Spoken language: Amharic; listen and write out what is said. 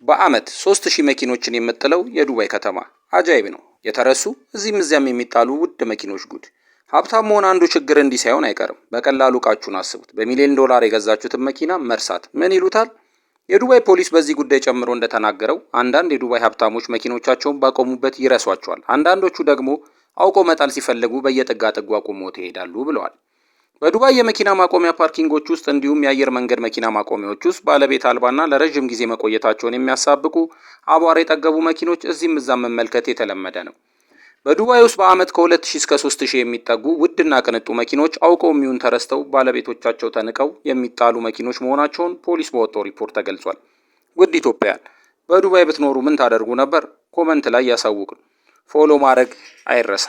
በአመት 3000 መኪኖችን የምትጥለው የዱባይ ከተማ አጃይብ ነው። የተረሱ እዚህም እዚያም የሚጣሉ ውድ መኪኖች ጉድ። ሀብታም መሆን አንዱ ችግር እንዲህ ሳይሆን አይቀርም። በቀላሉ እቃችሁን አስቡት። በሚሊዮን ዶላር የገዛችሁትን መኪና መርሳት ምን ይሉታል? የዱባይ ፖሊስ በዚህ ጉዳይ ጨምሮ እንደተናገረው አንዳንድ የዱባይ ሀብታሞች መኪኖቻቸውን ባቆሙበት ይረሷቸዋል። አንዳንዶቹ ደግሞ አውቀው መጣል ሲፈልጉ በየጥጋ ጥጉ አቁመው ይሄዳሉ ብለዋል። በዱባይ የመኪና ማቆሚያ ፓርኪንጎች ውስጥ እንዲሁም የአየር መንገድ መኪና ማቆሚያዎች ውስጥ ባለቤት አልባና ለረጅም ጊዜ መቆየታቸውን የሚያሳብቁ አቧራ የጠገቡ መኪኖች እዚህም እዛም መመልከት የተለመደ ነው። በዱባይ ውስጥ በአመት ከ2000 እስከ 3000 የሚጠጉ ውድና ቅንጡ መኪኖች አውቀው የሚሆን ተረስተው ባለቤቶቻቸው ተንቀው የሚጣሉ መኪኖች መሆናቸውን ፖሊስ በወጣው ሪፖርት ተገልጿል። ውድ ኢትዮጵያውያን በዱባይ ብትኖሩ ምን ታደርጉ ነበር? ኮመንት ላይ ያሳውቁን። ፎሎ ማድረግ አይረሳ።